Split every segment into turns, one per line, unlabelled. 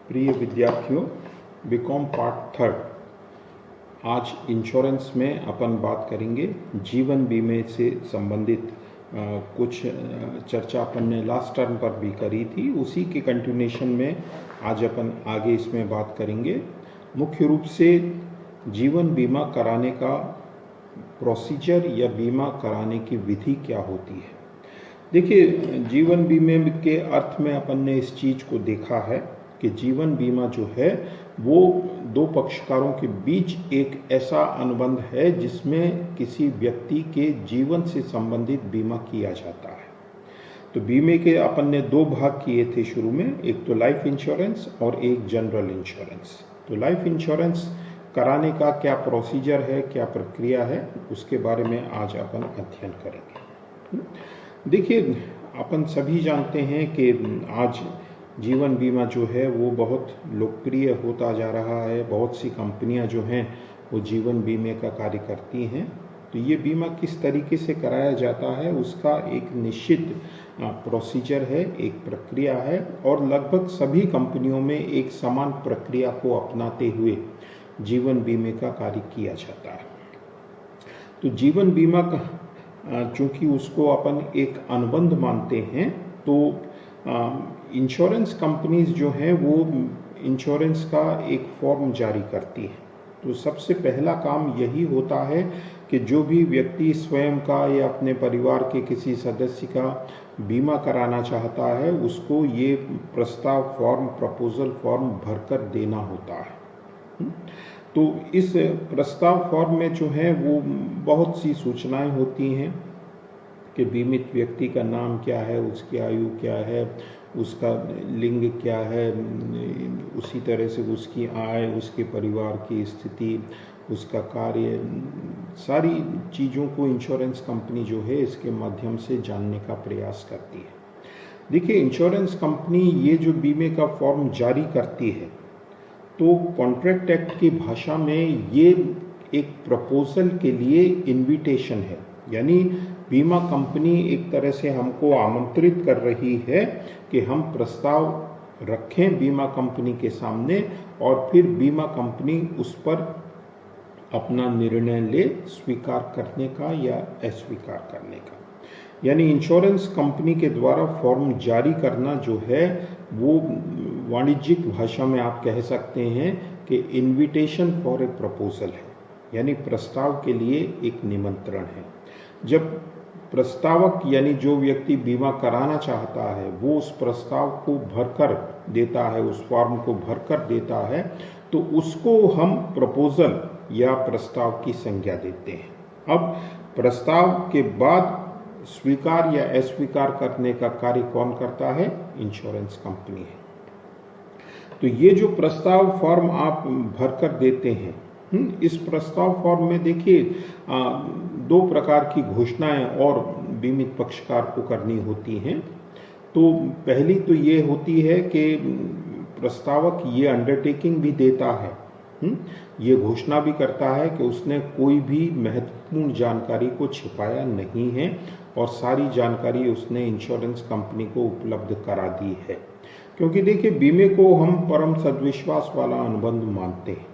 प्रिय विद्यार्थियों, BCom part third. आज इंश्योरेंस में अपन बात करेंगे। जीवन बीमे से संबंधित कुछ चर्चा अपन ने लास्ट टर्म पर भी करी थी, उसी के कंटिन्यूएशन में आज अपन आगे इसमें बात करेंगे। मुख्य रूप से जीवन बीमा कराने का प्रोसीजर या बीमा कराने की विधि क्या होती है। देखिए, जीवन बीमे के अर्थ में अपन ने इस चीज़ को देखा है कि जीवन बीमा जो है वो दो पक्षकारों के बीच एक ऐसा अनुबंध है जिसमें किसी व्यक्ति के जीवन से संबंधित बीमा किया जाता है। तो बीमे के अपन ने दो भाग किए थे शुरू में, एक तो लाइफ इंश्योरेंस और एक जनरल इंश्योरेंस। तो लाइफ इंश्योरेंस कराने का क्या प्रोसीजर है, क्या प्रक्रिया है, उसके बारे में आज अपन अध्ययन करेंगे। देखिए, अपन सभी जानते हैं कि आज जीवन बीमा जो है वो बहुत लोकप्रिय होता जा रहा है। बहुत सी कंपनियां जो हैं वो जीवन बीमे का कार्य करती हैं। तो ये बीमा किस तरीके से कराया जाता है उसका एक निश्चित प्रोसीजर है, एक प्रक्रिया है, और लगभग सभी कंपनियों में एक समान प्रक्रिया को अपनाते हुए जीवन बीमे का कार्य किया जाता है। तो जीवन बीमा का चूँकि उसको अपन एक अनुबंध मानते हैं, तो इंश्योरेंस कंपनीज जो हैं वो इंश्योरेंस का एक फॉर्म जारी करती हैं। तो सबसे पहला काम यही होता है कि जो भी व्यक्ति स्वयं का या अपने परिवार के किसी सदस्य का बीमा कराना चाहता है उसको ये प्रस्ताव फॉर्म, प्रपोजल फॉर्म भरकर देना होता है। तो इस प्रस्ताव फॉर्म में जो है वो बहुत सी सूचनाएं होती हैं कि बीमित व्यक्ति का नाम क्या है, उसकी आयु क्या है, उसका लिंग क्या है, उसी तरह से उसकी आय, उसके परिवार की स्थिति, उसका कार्य, सारी चीज़ों को इंश्योरेंस कंपनी जो है इसके माध्यम से जानने का प्रयास करती है। देखिए, इंश्योरेंस कंपनी ये जो बीमे का फॉर्म जारी करती है तो कॉन्ट्रैक्ट एक्ट की भाषा में ये एक प्रपोजल के लिए इनविटेशन है। यानी बीमा कंपनी एक तरह से हमको आमंत्रित कर रही है कि हम प्रस्ताव रखें बीमा कंपनी के सामने और फिर बीमा कंपनी उस पर अपना निर्णय ले, स्वीकार करने का या अस्वीकार करने का। यानी इंश्योरेंस कंपनी के द्वारा फॉर्म जारी करना जो है वो वाणिज्यिक भाषा में आप कह सकते हैं कि इनविटेशन फॉर ए प्रपोजल है, यानी प्रस्ताव के लिए एक निमंत्रण है। जब प्रस्तावक यानी जो व्यक्ति बीमा कराना चाहता है वो उस प्रस्ताव को भरकर देता है, उस फॉर्म को भरकर देता है, तो उसको हम प्रपोजल या प्रस्ताव की संज्ञा देते हैं। अब प्रस्ताव के बाद स्वीकार या अस्वीकार करने का कार्य कौन करता है? इंश्योरेंस कंपनी है। तो ये जो प्रस्ताव फॉर्म आप भरकर देते हैं, इस प्रस्ताव फॉर्म में देखिए दो प्रकार की घोषणाएं और बीमित पक्षकार को करनी होती हैं। तो पहली तो ये होती है कि प्रस्तावक ये अंडरटेकिंग भी देता है, ये घोषणा भी करता है कि उसने कोई भी महत्वपूर्ण जानकारी को छिपाया नहीं है और सारी जानकारी उसने इंश्योरेंस कंपनी को उपलब्ध करा दी है। क्योंकि देखिए, बीमे को हम परम सद्विश्वास वाला अनुबंध मानते हैं।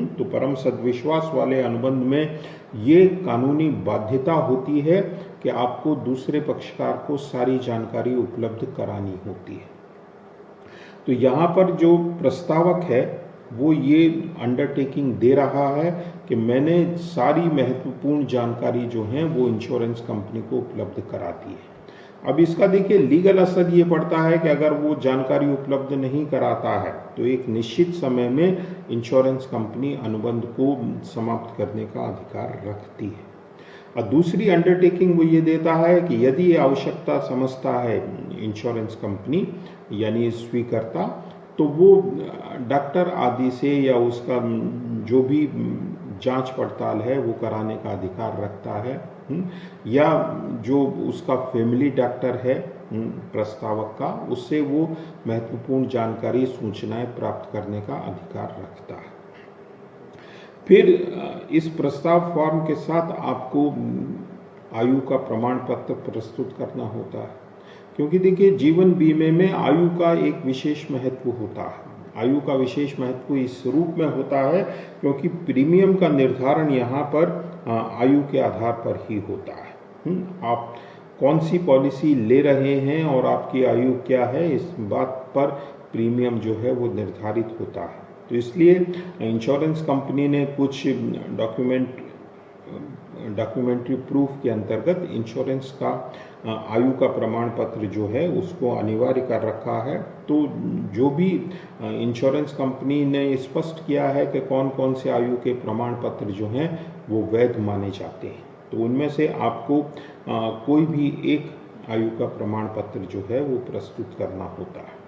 तो परम सद्विश्वास वाले अनुबंध में ये कानूनी बाध्यता होती है कि आपको दूसरे पक्षकार को सारी जानकारी उपलब्ध करानी होती है। तो यहाँ पर जो प्रस्तावक है वो ये अंडरटेकिंग दे रहा है कि मैंने सारी महत्वपूर्ण जानकारी जो है वो इंश्योरेंस कंपनी को उपलब्ध करा दी है। अब इसका देखिए लीगल असर ये पड़ता है कि अगर वो जानकारी उपलब्ध नहीं कराता है तो एक निश्चित समय में इंश्योरेंस कंपनी अनुबंध को समाप्त करने का अधिकार रखती है। और दूसरी अंडरटेकिंग वो ये देता है कि यदि आवश्यकता समझता है इंश्योरेंस कंपनी यानी स्वीकर्ता, तो वो डॉक्टर आदि से या उसका जो भी जांच पड़ताल है वो कराने का अधिकार रखता है, या जो उसका फैमिली डॉक्टर है प्रस्तावक का, उससे वो महत्वपूर्ण जानकारी, सूचनाएं प्राप्त करने का अधिकार रखता है। फिर इस प्रस्ताव फॉर्म के साथ आपको आयु का प्रमाण पत्र प्रस्तुत करना होता है। क्योंकि देखिए, जीवन बीमे में आयु का एक विशेष महत्व होता है। आयु का विशेष महत्व इस रूप में होता है क्योंकि प्रीमियम का निर्धारण यहाँ पर आयु के आधार पर ही होता है। आप कौन सी पॉलिसी ले रहे हैं और आपकी आयु क्या है, इस बात पर प्रीमियम जो है वो निर्धारित होता है। तो इसलिए इंश्योरेंस कंपनी ने कुछ डॉक्यूमेंट्री प्रूफ के अंतर्गत इंश्योरेंस का आयु का प्रमाण पत्र जो है उसको अनिवार्य कर रखा है। तो जो भी इंश्योरेंस कंपनी ने स्पष्ट किया है कि कौन कौन से आयु के प्रमाण पत्र जो हैं वो वैध माने जाते हैं, तो उनमें से आपको कोई भी एक आयु का प्रमाण पत्र जो है वो प्रस्तुत करना होता है।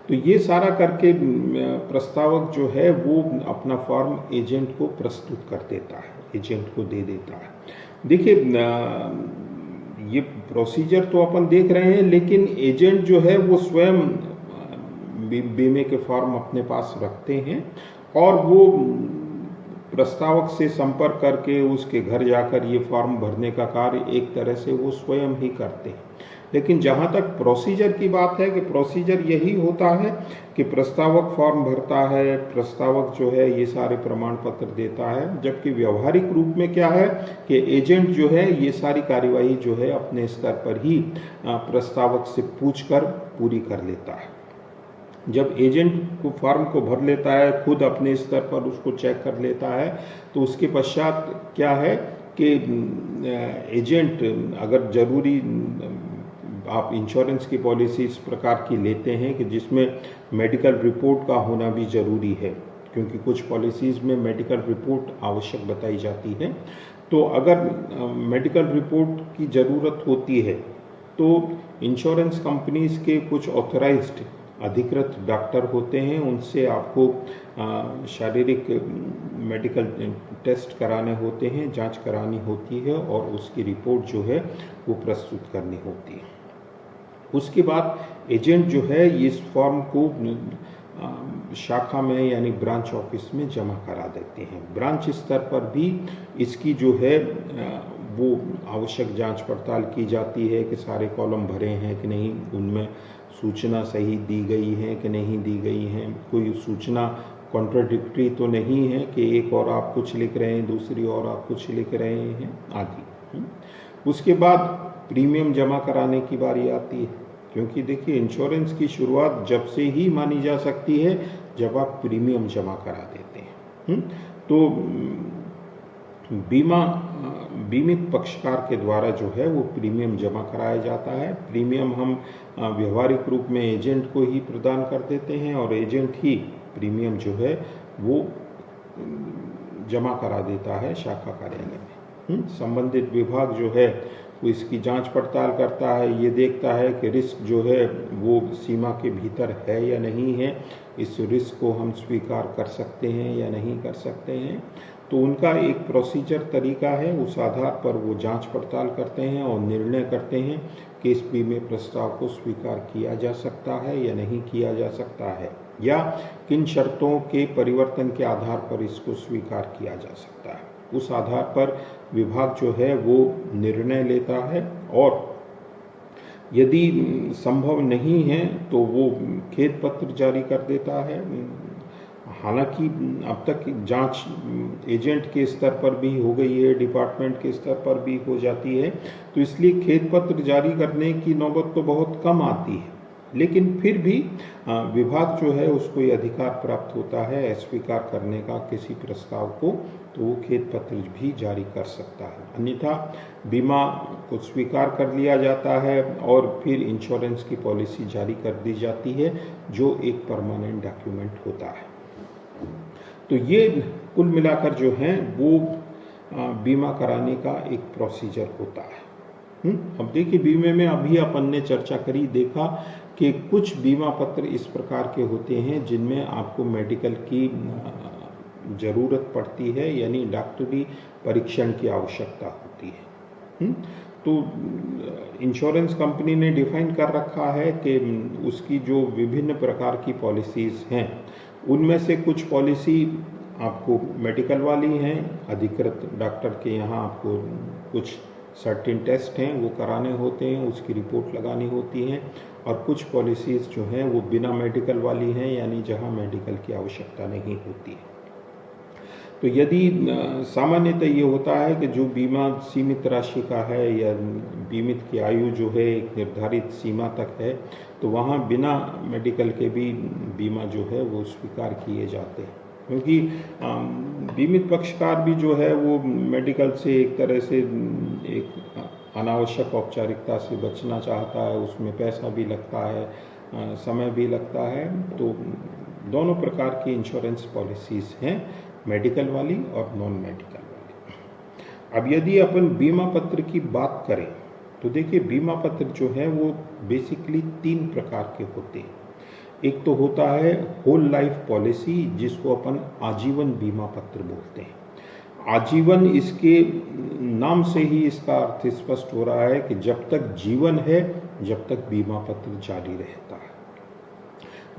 तो ये सारा करके प्रस्तावक जो है वो अपना फॉर्म एजेंट को प्रस्तुत कर देता है, एजेंट को दे देता है। देखिए ये प्रोसीजर तो अपन देख रहे हैं, लेकिन एजेंट जो है वो स्वयं बीमे के फॉर्म अपने पास रखते हैं और वो प्रस्तावक से संपर्क करके उसके घर जाकर ये फॉर्म भरने का कार्य एक तरह से वो स्वयं ही करते हैं। लेकिन जहाँ तक प्रोसीजर की बात है कि प्रोसीजर यही होता है कि प्रस्तावक फॉर्म भरता है, प्रस्तावक जो है ये सारे प्रमाण पत्र देता है, जबकि व्यवहारिक रूप में क्या है कि एजेंट जो है ये सारी कार्यवाही जो है अपने स्तर पर ही प्रस्तावक से पूछकर पूरी कर लेता है। जब एजेंट को फॉर्म को भर लेता है, खुद अपने स्तर पर उसको चेक कर लेता है, तो उसके पश्चात क्या है कि एजेंट अगर जरूरी आप इंश्योरेंस की पॉलिसी इस प्रकार की लेते हैं कि जिसमें मेडिकल रिपोर्ट का होना भी ज़रूरी है, क्योंकि कुछ पॉलिसीज़ में मेडिकल रिपोर्ट आवश्यक बताई जाती है। तो अगर मेडिकल रिपोर्ट की ज़रूरत होती है तो इंश्योरेंस कंपनीज़ के कुछ ऑथराइज्ड अधिकृत डॉक्टर होते हैं, उनसे आपको शारीरिक मेडिकल टेस्ट कराने होते हैं, जांच करानी होती है और उसकी रिपोर्ट जो है वो प्रस्तुत करनी होती है। उसके बाद एजेंट जो है इस फॉर्म को शाखा में यानी ब्रांच ऑफिस में जमा करा देते हैं। ब्रांच स्तर पर भी इसकी जो है वो आवश्यक जांच पड़ताल की जाती है कि सारे कॉलम भरे हैं कि नहीं, उनमें सूचना सही दी गई है कि नहीं दी गई है, कोई सूचना कॉन्ट्राडिक्टरी तो नहीं है कि एक और आप कुछ लिख रहे हैं दूसरी और आप कुछ लिख रहे हैं आदि। उसके बाद प्रीमियम जमा कराने की बारी आती है, क्योंकि देखिए इंश्योरेंस की शुरुआत जब से ही मानी जा सकती है जब आप प्रीमियम जमा करा देते हैं। तो बीमित पक्षकार के द्वारा जो है वो प्रीमियम जमा कराया जाता है। प्रीमियम हम व्यवहारिक रूप में एजेंट को ही प्रदान कर देते हैं और एजेंट ही प्रीमियम जो है वो जमा करा देता है शाखा कार्यालय में। संबंधित विभाग जो है वो इसकी जांच पड़ताल करता है, ये देखता है कि रिस्क जो है वो सीमा के भीतर है या नहीं है, इस रिस्क को हम स्वीकार कर सकते हैं या नहीं कर सकते हैं। तो उनका एक प्रोसीजर तरीका है, उस आधार पर वो जांच पड़ताल करते हैं और निर्णय करते हैं कि इस बीमे प्रस्ताव को स्वीकार किया जा सकता है या नहीं किया जा सकता है, या किन शर्तों के परिवर्तन के आधार पर इसको स्वीकार किया जा सकता है। उस आधार पर विभाग जो है वो निर्णय लेता है और यदि संभव नहीं है तो वो खेद पत्र जारी कर देता है। हालांकि अब तक जांच एजेंट के स्तर पर भी हो गई है, डिपार्टमेंट के स्तर पर भी हो जाती है, तो इसलिए खेद पत्र जारी करने की नौबत तो बहुत कम आती है, लेकिन फिर भी विभाग जो है उसको ये अधिकार प्राप्त होता है अस्वीकार करने का किसी प्रस्ताव को, तो वो खेद पत्र भी जारी कर सकता है। अन्यथा बीमा को स्वीकार कर लिया जाता है और फिर इंश्योरेंस की पॉलिसी जारी कर दी जाती है जो एक परमानेंट डॉक्यूमेंट होता है। तो ये कुल मिलाकर जो है वो बीमा कराने का एक प्रोसीजर होता है। अब देखिए बीमे में अभी अपन ने चर्चा करी, देखा कि कुछ बीमा पत्र इस प्रकार के होते हैं जिनमें आपको मेडिकल की ज़रूरत पड़ती है, यानी डॉक्टरी परीक्षण की आवश्यकता होती है। तो इंश्योरेंस कंपनी ने डिफाइन कर रखा है कि उसकी जो विभिन्न प्रकार की पॉलिसीज़ हैं उनमें से कुछ पॉलिसी आपको मेडिकल वाली हैं, अधिकृत डॉक्टर के यहाँ आपको कुछ सर्टेन टेस्ट हैं वो कराने होते हैं, उसकी रिपोर्ट लगानी होती है, और कुछ पॉलिसीज़ जो हैं वो बिना मेडिकल वाली हैं, यानी जहां मेडिकल की आवश्यकता नहीं होती है। तो यदि सामान्यतः ये होता है कि जो बीमा सीमित राशि का है या बीमित की आयु जो है एक निर्धारित सीमा तक है, तो वहाँ बिना मेडिकल के भी बीमा जो है वो स्वीकार किए जाते हैं, क्योंकि बीमित पक्षकार भी जो है वो मेडिकल से एक तरह से एक अनावश्यक औपचारिकता से बचना चाहता है, उसमें पैसा भी लगता है, समय भी लगता है। तो दोनों प्रकार की इंश्योरेंस पॉलिसीज़ हैं, मेडिकल वाली और नॉन मेडिकल वाली। अब यदि अपन बीमा पत्र की बात करें तो देखिए, बीमा पत्र जो है वो बेसिकली 3 प्रकार के होते हैं। एक तो होता है होल लाइफ पॉलिसी, जिसको अपन आजीवन बीमा पत्र बोलते हैं। आजीवन, इसके नाम से ही इसका अर्थ स्पष्ट हो रहा है कि जब तक जीवन है, जब तक बीमा पत्र जारी रहता है,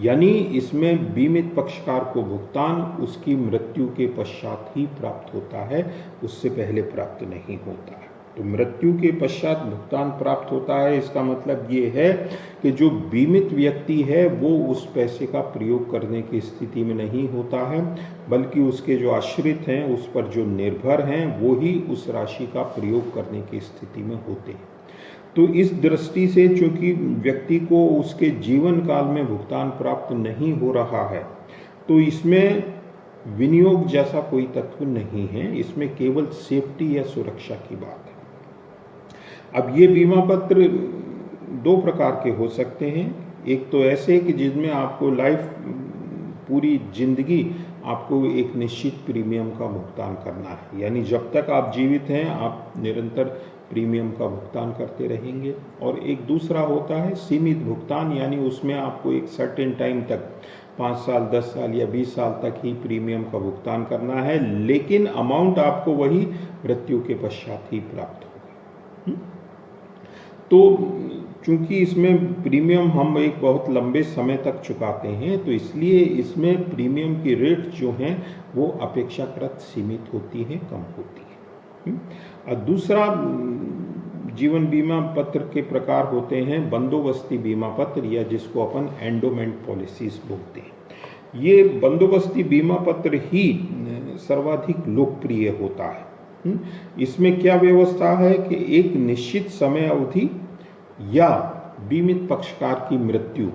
यानी इसमें बीमित पक्षकार को भुगतान उसकी मृत्यु के पश्चात ही प्राप्त होता है, उससे पहले प्राप्त नहीं होता है। तो मृत्यु के पश्चात भुगतान प्राप्त होता है, इसका मतलब ये है कि जो बीमित व्यक्ति है वो उस पैसे का प्रयोग करने की स्थिति में नहीं होता है, बल्कि उसके जो आश्रित हैं, उस पर जो निर्भर हैं, वो ही उस राशि का प्रयोग करने की स्थिति में होते हैं। तो इस दृष्टि से चूंकि व्यक्ति को उसके जीवन काल में भुगतान प्राप्त नहीं हो रहा है, तो इसमें विनियोग जैसा कोई तत्व नहीं है, इसमें केवल सेफ्टी या सुरक्षा की बात है। अब ये बीमा पत्र 2 प्रकार के हो सकते हैं। एक तो ऐसे कि जिसमें आपको लाइफ, पूरी जिंदगी आपको एक निश्चित प्रीमियम का भुगतान करना है, यानी जब तक आप जीवित हैं आप निरंतर प्रीमियम का भुगतान करते रहेंगे। और एक दूसरा होता है सीमित भुगतान, यानी उसमें आपको एक सर्टेन टाइम तक 5 साल, 10 साल या 20 साल तक ही प्रीमियम का भुगतान करना है, लेकिन अमाउंट आपको वही मृत्यु के पश्चात ही प्राप्त होगा। तो चूंकि इसमें प्रीमियम हम एक बहुत लंबे समय तक चुकाते हैं, तो इसलिए इसमें प्रीमियम की रेट जो हैं वो अपेक्षाकृत सीमित होती है, कम होती है। और दूसरा जीवन बीमा पत्र के प्रकार होते हैं बंदोबस्ती बीमा पत्र, या जिसको अपन एंडोमेंट पॉलिसीज बोलते हैं। ये बंदोबस्ती बीमा पत्र ही सर्वाधिक लोकप्रिय होता है। इसमें क्या व्यवस्था है कि एक निश्चित समय अवधि या बीमित पक्षकार की मृत्यु,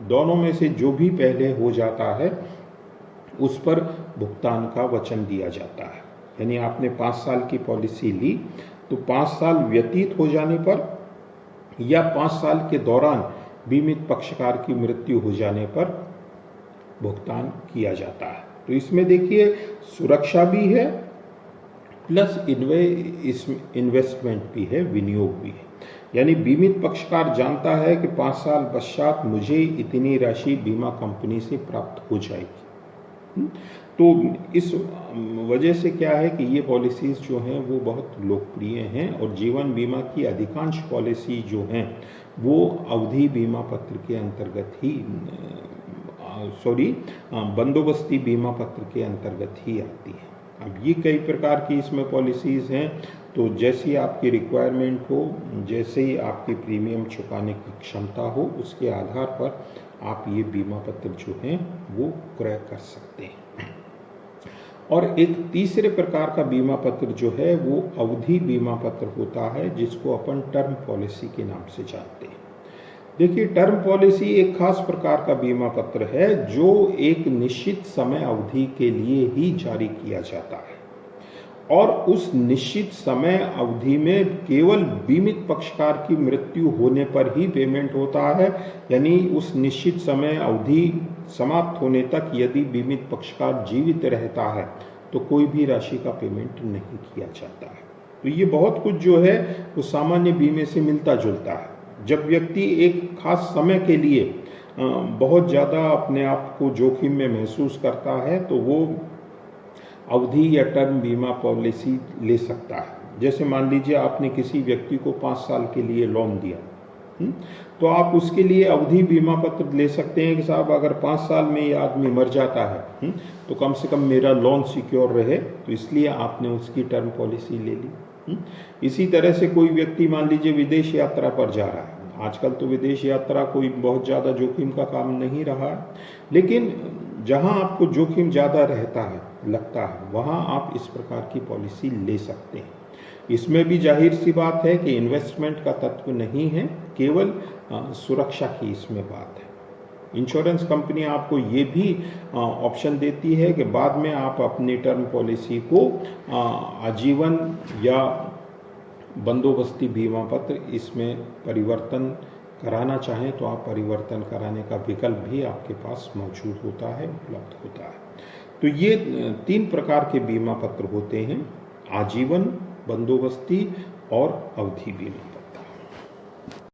दोनों में से जो भी पहले हो जाता है उस पर भुगतान का वचन दिया जाता है। यानी आपने 5 साल की पॉलिसी ली, तो 5 साल व्यतीत हो जाने पर या 5 साल के दौरान बीमित पक्षकार की मृत्यु हो जाने पर भुगतान किया जाता है। तो इसमें देखिए सुरक्षा भी है प्लस इन्वेस्टमेंट भी है, विनियोग भी है। यानी बीमित पक्षकार जानता है कि 5 साल पश्चात मुझे इतनी राशि बीमा कंपनी से प्राप्त हो जाएगी। तो इस वजह से क्या है कि ये पॉलिसीज़ जो हैं वो बहुत लोकप्रिय हैं, और जीवन बीमा की अधिकांश पॉलिसी जो हैं वो अवधि बीमा पत्र के अंतर्गत ही बंदोबस्ती बीमा पत्र के अंतर्गत ही आती है। अब ये कई प्रकार की इसमें पॉलिसीज़ हैं, तो जैसी आपकी रिक्वायरमेंट हो, जैसे ही आपकी प्रीमियम चुकाने की क्षमता हो, उसके आधार पर आप ये बीमा पत्र जो हैं वो क्रय कर सकते हैं। और एक तीसरे प्रकार का बीमा पत्र जो है वो अवधि बीमा पत्र होता है, जिसको अपन टर्म पॉलिसी के नाम से जानते हैं। देखिए, टर्म पॉलिसी एक खास प्रकार का बीमा पत्र है जो एक निश्चित समय अवधि के लिए ही जारी किया जाता है, और उस निश्चित समय अवधि में केवल बीमित पक्षकार की मृत्यु होने पर ही पेमेंट होता है। यानी उस निश्चित समय अवधि समाप्त होने तक यदि बीमित पक्षकार जीवित रहता है तो कोई भी राशि का पेमेंट नहीं किया जाता है। तो ये बहुत कुछ जो है वो सामान्य बीमे से मिलता जुलता है। जब व्यक्ति एक खास समय के लिए बहुत ज़्यादा अपने आप को जोखिम में महसूस करता है तो वो अवधि या टर्म बीमा पॉलिसी ले सकता है। जैसे मान लीजिए आपने किसी व्यक्ति को 5 साल के लिए लोन दिया, तो आप उसके लिए अवधि बीमा पत्र ले सकते हैं कि साहब अगर 5 साल में ये आदमी मर जाता है तो कम से कम मेरा लोन सिक्योर रहे, तो इसलिए आपने उसकी टर्म पॉलिसी ले ली। इसी तरह से कोई व्यक्ति मान लीजिए विदेश यात्रा पर जा रहा है, आजकल तो विदेश यात्रा कोई बहुत ज़्यादा जोखिम का काम नहीं रहा है, लेकिन जहां आपको जोखिम ज़्यादा रहता है लगता है वहां आप इस प्रकार की पॉलिसी ले सकते हैं। इसमें भी जाहिर सी बात है कि इन्वेस्टमेंट का तत्व नहीं है, केवल सुरक्षा की इसमें बात है। इंश्योरेंस कंपनी आपको ये भी ऑप्शन देती है कि बाद में आप अपनी टर्म पॉलिसी को आजीवन या बंदोबस्ती बीमा पत्र इसमें परिवर्तन कराना चाहें तो आप परिवर्तन कराने का विकल्प भी आपके पास मौजूद होता है, उपलब्ध होता है। तो ये 3 प्रकार के बीमा पत्र होते हैं: आजीवन, बंदोबस्ती और अवधि बीमा।